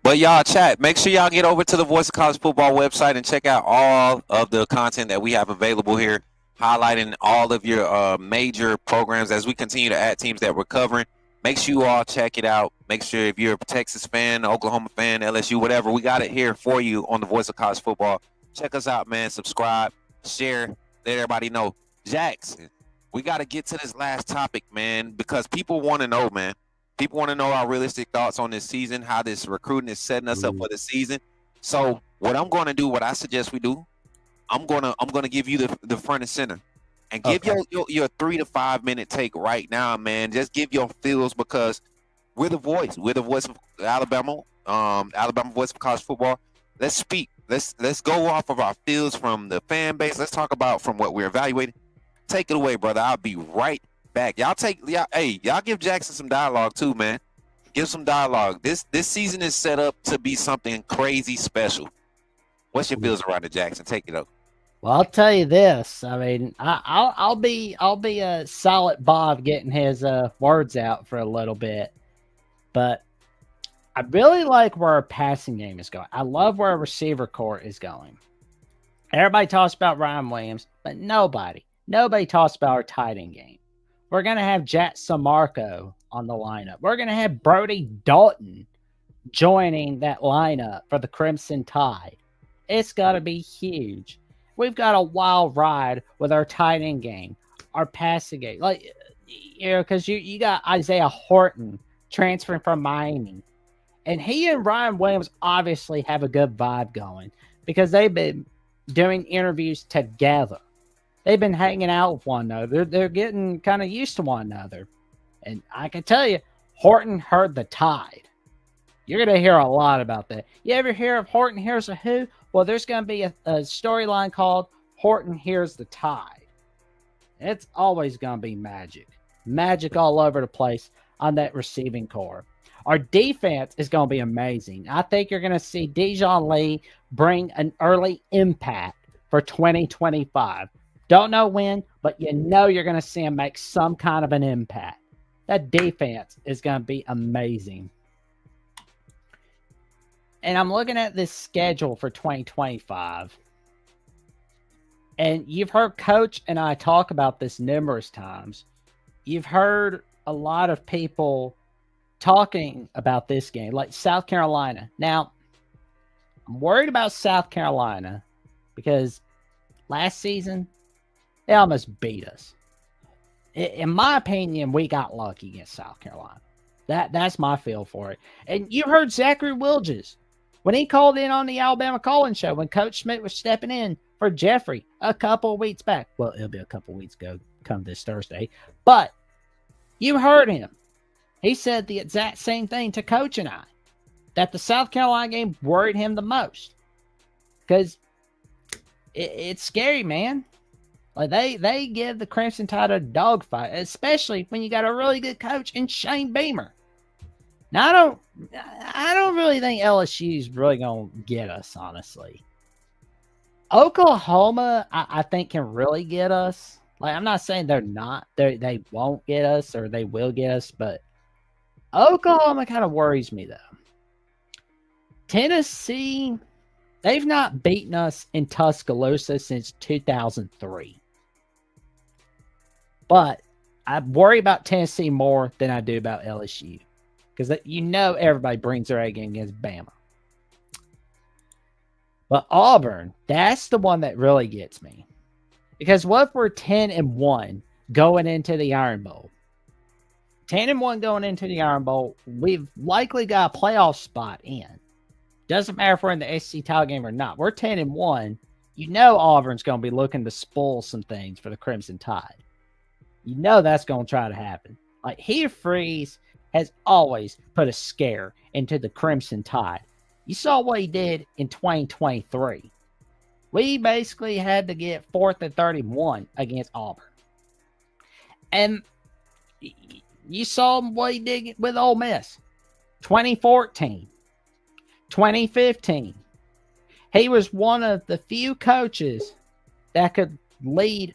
But y'all chat, make sure y'all get over to the Voice of College Football website and check out all of the content that we have available here, highlighting all of your major programs as we continue to add teams that we're covering. Make sure you all check it out. Make sure if you're a Texas fan, Oklahoma fan, LSU, whatever, we got it here for you on the Voice of College Football. Check us out, man. Subscribe, share, let everybody know. Jackson, we got to get to this last topic, man, because people want to know, man. People want to know our realistic thoughts on this season, how this recruiting is setting us up for the season. So what I'm going to do, what I suggest we do, I'm gonna give you the front and center, and give your 3 to 5 minute take right now, man. Just give your feels, because we're the voice of Alabama, Alabama Voice of College Football. Let's speak. Let's go off of our feels from the fan base. Let's talk about from what we're evaluating. Take it away, brother. I'll be right back. Y'all give Jackson some dialogue too, man. Give some dialogue. This season is set up to be something crazy special. What's your feels around it, Jackson? Take it up. Well, I'll tell you this. I mean, I'll be a solid Bob getting his words out for a little bit, but I really like where our passing game is going. I love where our receiver core is going. Everybody talks about Ryan Williams, but nobody talks about our tight end game. We're gonna have Jack Samarco on the lineup. We're gonna have Brody Dalton joining that lineup for the Crimson Tide. It's gotta be huge. We've got a wild ride with our tight end game, our passing game. Like, you know, because you got Isaiah Horton transferring from Miami. And he and Ryan Williams obviously have a good vibe going because they've been doing interviews together. They've been hanging out with one another. They're getting kind of used to one another. And I can tell you, Horton heard the Tide. You're going to hear a lot about that. You ever hear of Horton Hears a Who? Well, there's going to be a storyline called Horton Hears the Tide. It's always going to be magic. Magic all over the place on that receiving core. Our defense is going to be amazing. I think you're going to see Dijon Lee bring an early impact for 2025. Don't know when, but you know you're going to see him make some kind of an impact. That defense is going to be amazing. And I'm looking at this schedule for 2025. And you've heard Coach and I talk about this numerous times. You've heard a lot of people talking about this game, like South Carolina. Now, I'm worried about South Carolina because last season they almost beat us. In my opinion, we got lucky against South Carolina. That's my feel for it. And you heard Zachary Wilges when he called in on the Alabama Calling Show when Coach Smith was stepping in for Jeffrey a couple of weeks back. Well, it'll be a couple of weeks ago, come this Thursday. But you heard him. He said the exact same thing to Coach and I, that the South Carolina game worried him the most. Because it's scary, man. Like they give the Crimson Tide a dogfight, especially when you got a really good coach in Shane Beamer. Now I don't really think LSU's really gonna get us, honestly. Oklahoma, I think can really get us. Like, I'm not saying they're not. They won't get us or they will get us, but Oklahoma kind of worries me, though. Tennessee, they've not beaten us in Tuscaloosa since 2003. But I worry about Tennessee more than I do about LSU. Because everybody brings their A game against Bama. But Auburn, that's the one that really gets me. Because what if we're 10-1 going into the Iron Bowl? 10-1 going into the Iron Bowl, we've likely got a playoff spot in. Doesn't matter if we're in the SEC title game or not. We're 10-1. Auburn's going to be looking to spoil some things for the Crimson Tide. That's going to try to happen. Like, Hugh Freeze has always put a scare into the Crimson Tide. You saw what he did in 2023. We basically had to get 4th and 31 against Auburn. And you saw what he did with Ole Miss. 2014. 2015. He was one of the few coaches that could lead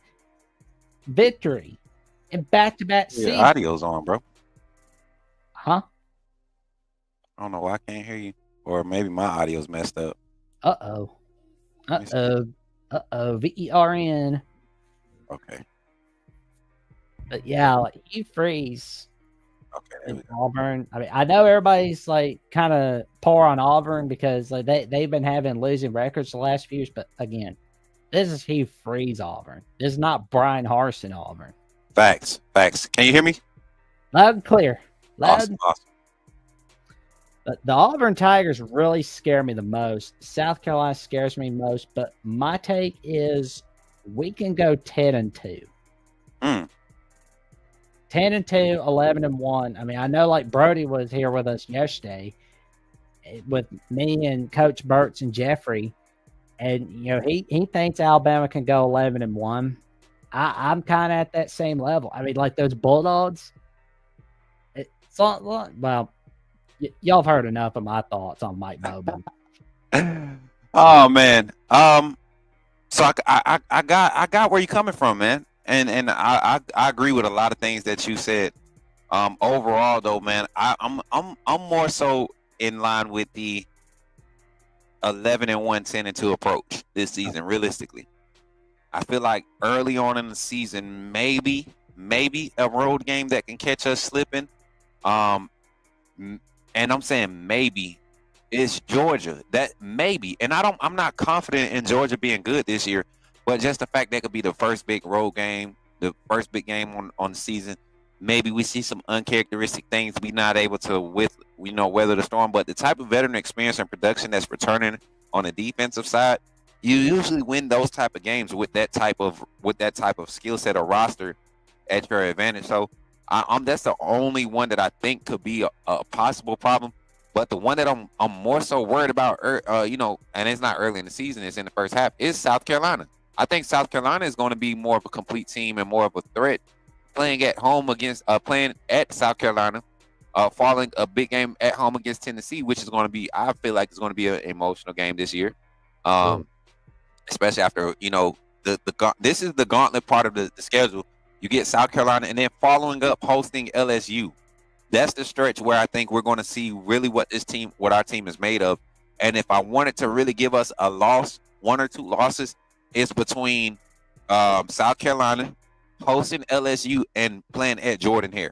victory in back-to-back seasons. Your audio's on, bro. Huh? I don't know why I can't hear you. Or maybe my audio's messed up. Uh-oh. VERN. Okay. But yeah, like Hugh Freeze Okay. in Auburn. I mean, I know everybody's like kind of poor on Auburn because like they've been having losing records the last few years. But again, this is Hugh Freeze Auburn. This is not Brian Harsin Auburn. Facts. Can you hear me? Loud and clear. Awesome. But the Auburn Tigers really scare me the most. South Carolina scares me most. But my take is we can go 10-2. 10-2, 11-1. I mean, I know like Brody was here with us yesterday with me and Coach Burtz and Jeffrey. And, he thinks Alabama can go 11-1. I'm kind of at that same level. I mean, like those Bulldogs. Y'all have heard enough of my thoughts on Mike Bobo. Oh man. So I got where you're coming from, man. And I agree with a lot of things that you said. Overall though, man, I'm more so in line with the 11-1, 10-2 approach this season, realistically. I feel like early on in the season, maybe a road game that can catch us slipping. And I'm saying maybe it's Georgia. That maybe. And I'm not confident in Georgia being good this year, but just the fact that could be the first big road game, the first big game on the season. Maybe we see some uncharacteristic things we not able to weather the storm. But the type of veteran experience and production that's returning on the defensive side, you usually win those type of games with that type of skill set or roster at your advantage. So that's the only one that I think could be a possible problem. But the one that I'm more so worried about, and it's not early in the season, it's in the first half, is South Carolina. I think South Carolina is going to be more of a complete team and more of a threat playing at home playing at South Carolina, following a big game at home against Tennessee, which is going to be, I feel like it's going to be an emotional game this year. Especially after, this is the gauntlet part of the schedule. You get South Carolina and then following up hosting LSU. That's the stretch where I think we're going to see really what our team is made of. And if I wanted to really give us a loss, one or two losses, it's between South Carolina hosting LSU and playing at Jordan Hare.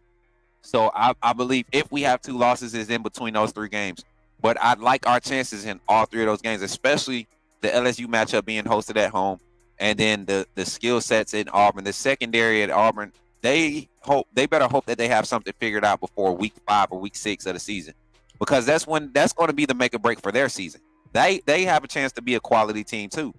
So I believe if we have 2 losses, is in between those 3 games. But I like our chances in all 3 of those games, especially the LSU matchup being hosted at home, and then the skill sets in Auburn, the secondary at Auburn. They better hope that they have something figured out before week 5 or week 6 of the season, because that's going to be the make or break for their season. They have a chance to be a quality team too.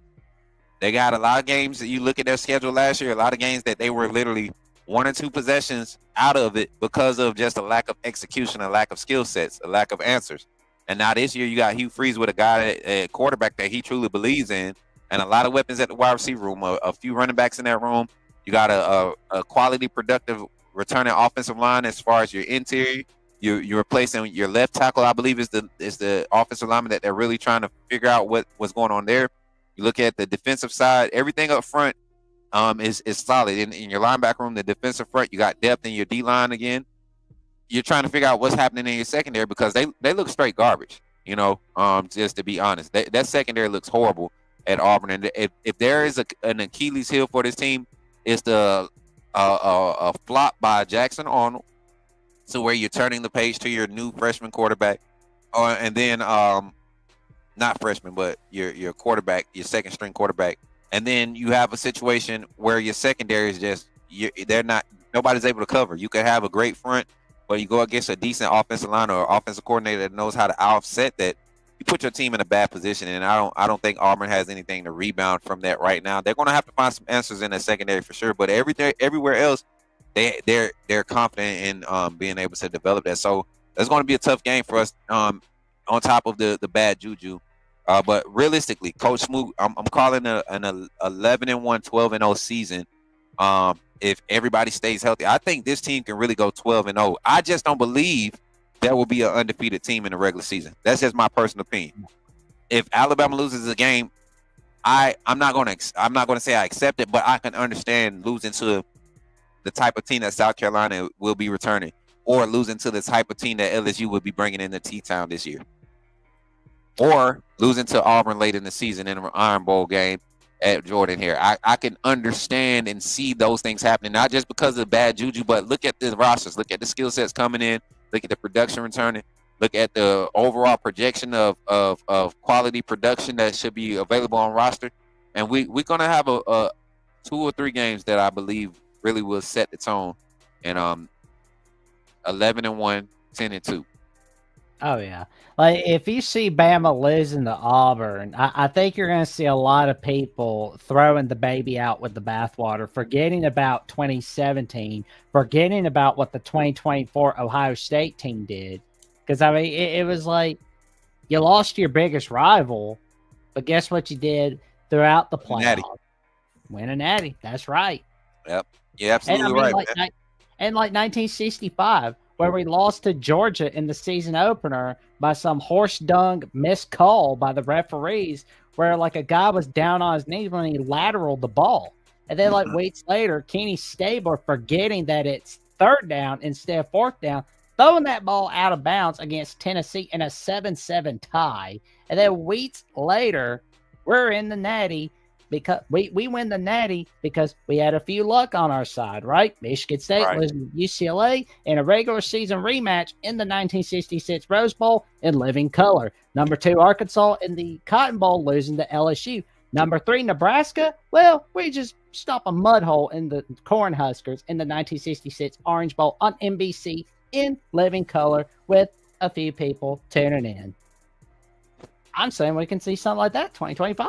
They got a lot of games that you look at their schedule last year, a lot of games that they were literally 1 or 2 possessions out of it because of just a lack of execution, a lack of skill sets, a lack of answers. And now this year you got Hugh Freeze with a guy at quarterback that he truly believes in, and a lot of weapons at the wide receiver room, a few running backs in that room. You got a quality, productive returning offensive line as far as your interior. You're replacing your left tackle, I believe, is the offensive lineman that they're really trying to figure out what's going on there. You look at the defensive side, everything up front is solid. In your linebacker room, the defensive front, you got depth in your D-line again. You're trying to figure out what's happening in your secondary because they look straight garbage, just to be honest. That secondary looks horrible at Auburn. And if there is an Achilles heel for this team, it's the a flop by Jackson Arnold, so where you're turning the page to your new freshman quarterback, and then not freshman, but your quarterback, your second string quarterback. And then you have a situation where your secondary is just nobody's able to cover. You could have a great front, but you go against a decent offensive line or offensive coordinator that knows how to offset that. You put your team in a bad position, and I don't think Auburn has anything to rebound from that right now. They're going to have to find some answers in the secondary for sure, but everywhere else, they're confident in being able to develop that. So that's going to be a tough game for us. On top of the bad juju. But realistically, Coach Smoot, I'm calling an 11-1, 12-0 season. If everybody stays healthy, I think this team can really go 12-0. I just don't believe there will be an undefeated team in the regular season. That's just my personal opinion. If Alabama loses a game, I'm not going to say I accept it, but I can understand losing to the type of team that South Carolina will be returning, or losing to the type of team that LSU will be bringing into T-Town this year, or losing to Auburn late in the season in an Iron Bowl game at Jordan here. I can understand and see those things happening, not just because of bad juju, but look at the rosters, look at the skill sets coming in, look at the production returning, look at the overall projection of quality production that should be available on roster. And we're going to have a 2 or 3 games that I believe really will set the tone. And 11-1, 10-2. Oh yeah, like if you see Bama losing to Auburn, I think you're going to see a lot of people throwing the baby out with the bathwater, forgetting about 2017, forgetting about what the 2024 Ohio State team did. Because I mean, it was like you lost your biggest rival, but guess what you did throughout the playoffs? Win a natty. That's right. Yep, you're absolutely and I mean, right. Like 1965. Where we lost to Georgia in the season opener by some horse dung missed call by the referees, where like a guy was down on his knees when he lateraled the ball. And then like weeks later, Kenny Stabler forgetting that it's 3rd down instead of 4th down, throwing that ball out of bounds against Tennessee in a 7-7 tie. And then weeks later, we're in the natty because we win the natty because we had a few luck on our side, right? Michigan State losing to UCLA in a regular season rematch in the 1966 Rose Bowl in living color. Number 2, Arkansas in the Cotton Bowl losing to LSU. Number 3, Nebraska. Well, we just stop a mud hole in the Cornhuskers in the 1966 Orange Bowl on NBC in living color with a few people tuning in. I'm saying we can see something like that 2025.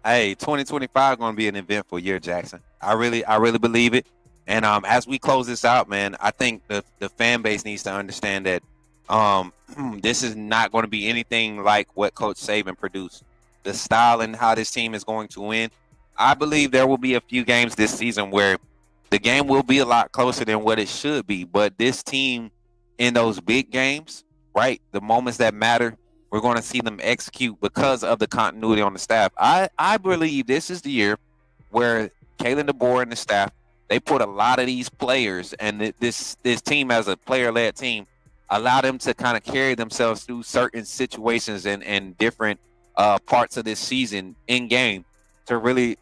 Hey, 2025 going to be an eventful year, Jackson. I really believe it. And as we close this out, man, I think the fan base needs to understand that this is not going to be anything like what Coach Saban produced. The style and how this team is going to win. I believe there will be a few games this season where the game will be a lot closer than what it should be. But this team in those big games, right, the moments that matter, we're going to see them execute because of the continuity on the staff. I believe this is the year where Kalen DeBoer and the staff, they put a lot of these players and this team as a player-led team, allow them to kind of carry themselves through certain situations and different parts of this season in game to really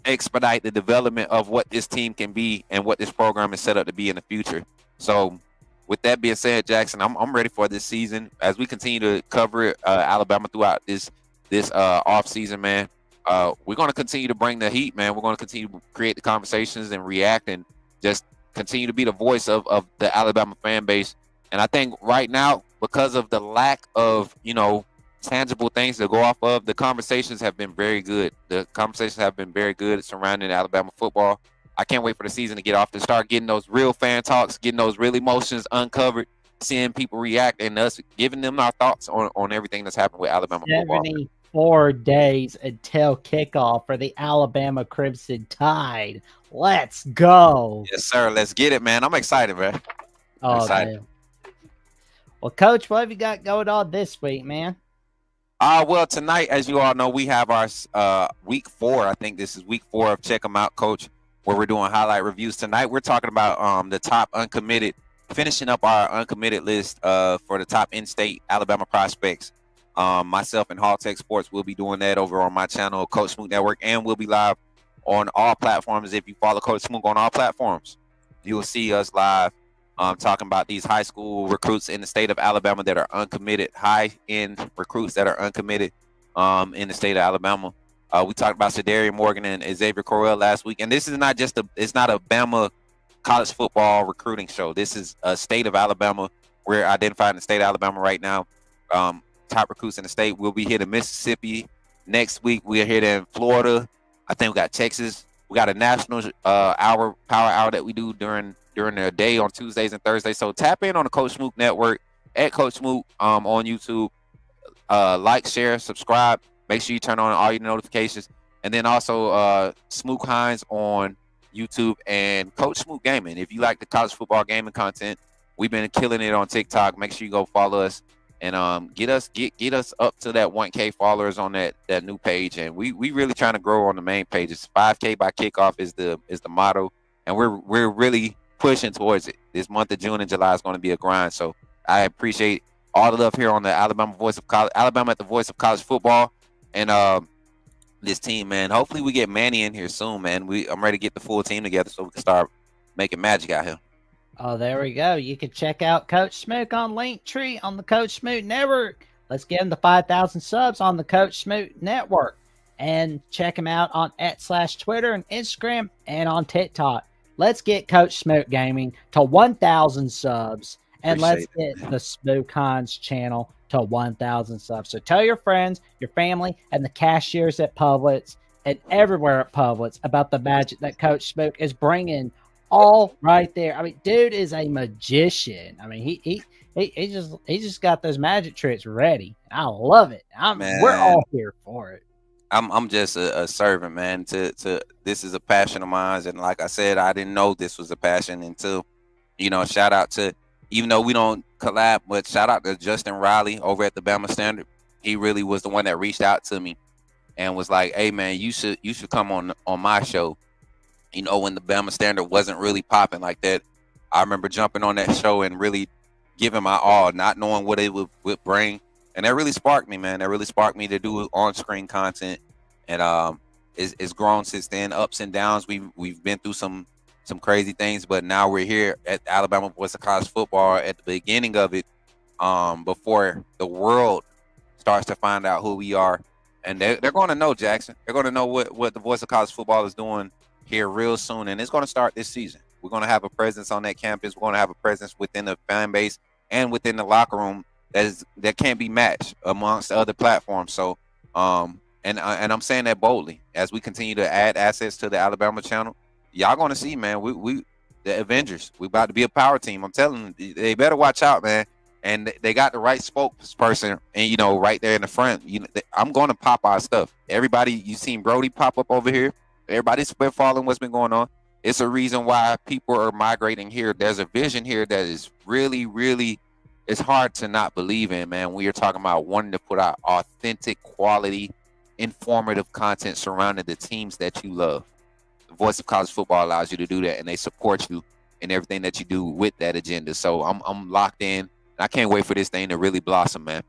expedite the development of what this team can be and what this program is set up to be in the future. So with that being said, Jackson, I'm ready for this season as we continue to cover Alabama throughout this off season, man. We're going to continue to bring the heat, man. We're going to continue to create the conversations and react and just continue to be the voice of the Alabama fan base. And I think right now, because of the lack of, tangible things to go off of, the conversations have been very good. The conversations have been very good surrounding Alabama football. I can't wait for the season to get off, to start getting those real fan talks, getting those real emotions uncovered, seeing people react, and us giving them our thoughts on everything that's happened with Alabama football. 74 days until kickoff for the Alabama Crimson Tide. Let's go. Yes, sir. Let's get it, man. I'm excited, man. Oh, excited. man. Well, Coach, what have you got going on this week, man? Well, tonight, as you all know, we have our week 4. I think this is week 4 of Check 'em Out, Coach, where we're doing highlight reviews. Tonight, we're talking about the top uncommitted, finishing up our uncommitted list for the top in-state Alabama prospects. Myself and Hall Tech Sports will be doing that over on my channel, Coach Smoot Network, and we'll be live on all platforms. If you follow Coach Smoot on all platforms, you will see us live talking about these high school recruits in the state of Alabama that are uncommitted, high-end recruits that are uncommitted in the state of Alabama. We talked about Sedarian Morgan and Xavier Correll last week, and this is not just it's not a Bama college football recruiting show. This is a state of Alabama. We're identifying the state of Alabama right now. Top recruits in the state. We'll be here to Mississippi next week. We're here in Florida. I think we got Texas. We got a national power hour that we do during the day on Tuesdays and Thursdays. So tap in on the Coach Smoot Network at Coach Smoot on YouTube. Like, share, subscribe. Make sure you turn on all your notifications. And then also Smoot Hines on YouTube and Coach Smoot Gaming. If you like the college football gaming content, we've been killing it on TikTok. Make sure you go follow us and get us up to that 1K followers on that new page. And we really trying to grow on the main page. It's 5K by kickoff is the motto, and we're really pushing towards it. This month of June and July is going to be a grind. So I appreciate all the love here on the Alabama at the voice of college football, and this team, man. Hopefully we get Manny in here soon, man. I'm ready to get the full team together so we can start making magic out here. Oh, there we go. You can check out Coach Smoot on Linktree on the Coach Smoot Network. Let's get him to 5,000 subs on the Coach Smoot Network. And check him out on @Twitter and Instagram and on TikTok. Let's get Coach Smoot Gaming to 1,000 subs. And let's get the Smoot Hines channel to 1,000 subs. So tell your friends, your family, and the cashiers at Publix and everywhere at Publix about the magic that Coach Smoot is bringing all right there. I mean, dude is a magician. I mean, he just got those magic tricks ready. I love it. We're all here for it. I'm just a servant, man. To this is a passion of mine, and like I said, I didn't know this was a passion until, shout out to, even though we don't collab, but shout out to Justin Riley over at the Bama Standard. He really was the one that reached out to me and was like, "Hey, man, you should come on my show." When the Bama Standard wasn't really popping like that, I remember jumping on that show and really giving my all, not knowing what it would bring. And that really sparked me, man. That really sparked me to do on-screen content. And it's grown since then, ups and downs. We've been through some crazy things, but now we're here at Alabama Voice of College Football at the beginning of it, before the world starts to find out who we are. And they're going to know, Jackson. They're going to know what the Voice of College Football is doing here real soon, and it's going to start this season. We're going to have a presence on that campus. We're going to have a presence within the fan base and within the locker room that can't be matched amongst other platforms. So, and I'm saying that boldly as we continue to add assets to the Alabama channel. Y'all going to see, man. We the Avengers. We about to be a power team. I'm telling you, they better watch out, man. And they got the right spokesperson, and right there in the front. I'm going to pop our stuff. Everybody, you seen Brody pop up over here. Everybody's been following what's been going on. It's a reason why people are migrating here. There's a vision here that is really, really, it's hard to not believe in, man. We are talking about wanting to put out authentic, quality, informative content surrounding the teams that you love. The Voice of College Football allows you to do that, and they support you in everything that you do with that agenda. So I'm locked in. I can't wait for this thing to really blossom, man.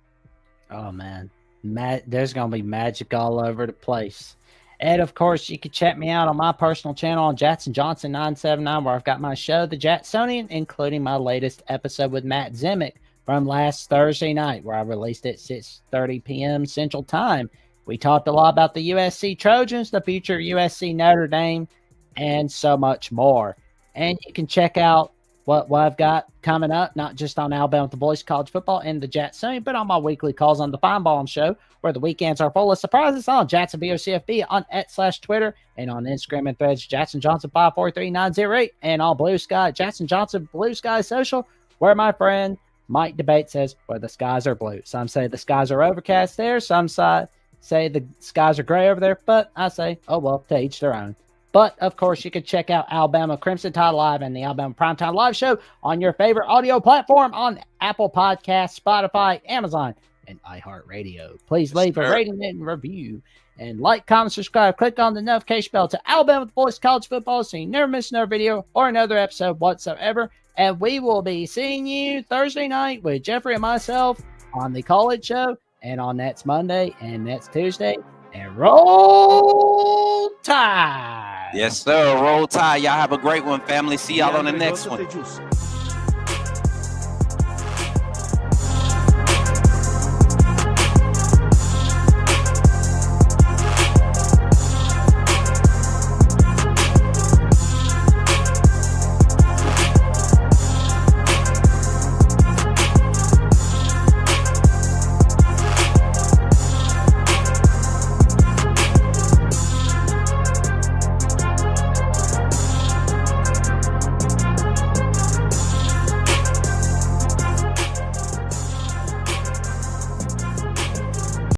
Oh, man. There's going to be magic all over the place. And of course, you can check me out on my personal channel on Jackson Johnson 979, where I've got my show, The Jacksonian, including my latest episode with Matt Zimick from last Thursday night, where I released it at 6:30 p.m. Central Time. We talked a lot about the USC Trojans, the future USC Notre Dame, and so much more. And you can check out what I've got coming up, not just on Alabama with the Boys College Football and the Jacksonian, but on my weekly calls on the Fine Ballin' Show, where the weekends are full of surprises on Jackson BOCFB on X/Twitter and on Instagram and Threads, Jackson Johnson 543908, and on Blue Sky, Jackson Johnson Blue Sky Social, where my friend Mike Debate says where the skies are blue. Some say the skies are overcast there, some say the skies are gray over there, but I say, oh well, to each their own. But, of course, you can check out Alabama Crimson Tide Live and the Alabama Primetime Live Show on your favorite audio platform on Apple Podcasts, Spotify, Amazon, and iHeartRadio. Please leave a rating and review. And like, comment, subscribe. Click on the notification bell to Alabama with the Boys College Football so you never miss another video or another episode whatsoever. And we will be seeing you Thursday night with Jeffrey and myself on the College Show, and on next Monday and next Tuesday. And roll tide. Yes, sir. Roll tide. Y'all have a great one, family. See y'all on the next one.